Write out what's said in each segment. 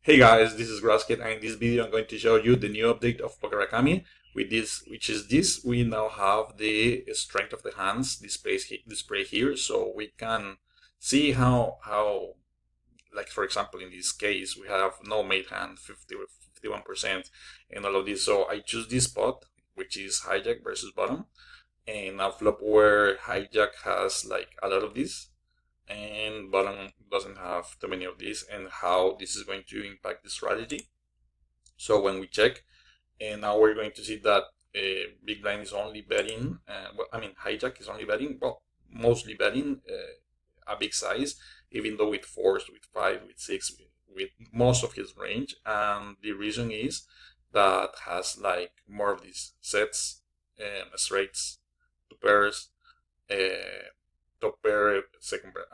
Hey guys, this is Grasket, and in this video I'm going to show you the new update of Poker Academy. With this, we now have the strength of the hands display here, so we can see how like for example in this case we have no made hand 51% and all of this. So I choose this spot, which is hijack versus bottom, and a flop where hijack has like a lot of this and bottom doesn't have too many of these, and how this is going to impact the strategy. So when we check, and now we're going to see that big blind is only betting, hijack is only betting, well, mostly betting a big size, even though with fours, with five, with six, with most of his range. And the reason is that has like more of these sets, straights, two pairs, top pair, second pair.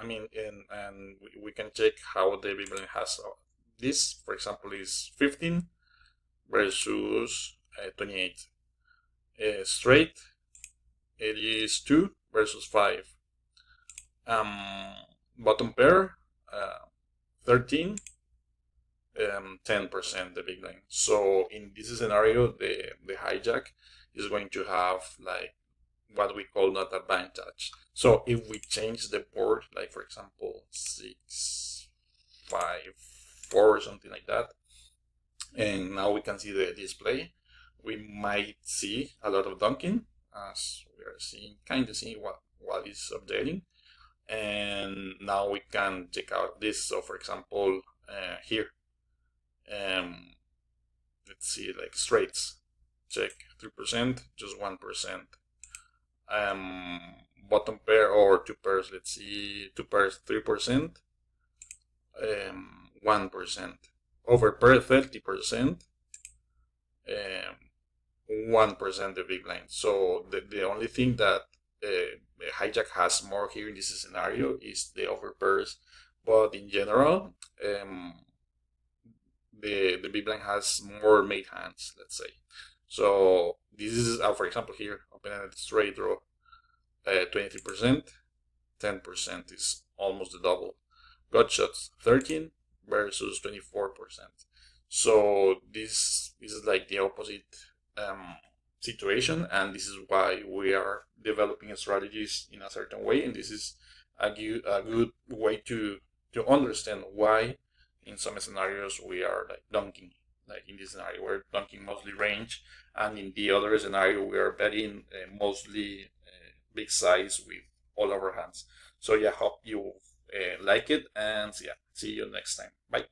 We can check how the big blind has this. For example, is 15 versus 28. Straight, it is 2 versus 5. Bottom pair, 13, 10% the big blind. So in this scenario, the hijack is going to have like what we call not advantage. So if we change the board, like for example 6, 5, 4 or something like that, and now we can see the display, we might see a lot of dunking, as we are seeing what is updating. And now we can check out this. So for example, here, let's see, like straights, check 3%, just 1%. Bottom pair or two pairs, let's see, two pairs 3%, 1%. Over pair 30%, 1% the big blind. So the only thing that hijack has more here in this scenario is the over pairs, but in general, the big blind has more made hands, let's say. So this is, for example, here, open-ended straight draw, 23%, 10% is almost the double. Gut shots 13 versus 24%. So this is like the opposite situation, and this is why we are developing strategies in a certain way, and this is a good way to understand why in some scenarios we are like dunking. Like in this scenario, we're dunking mostly range, and in the other scenario, we are betting mostly big size with all of our hands. So yeah, hope you like it, and yeah, see you next time. Bye.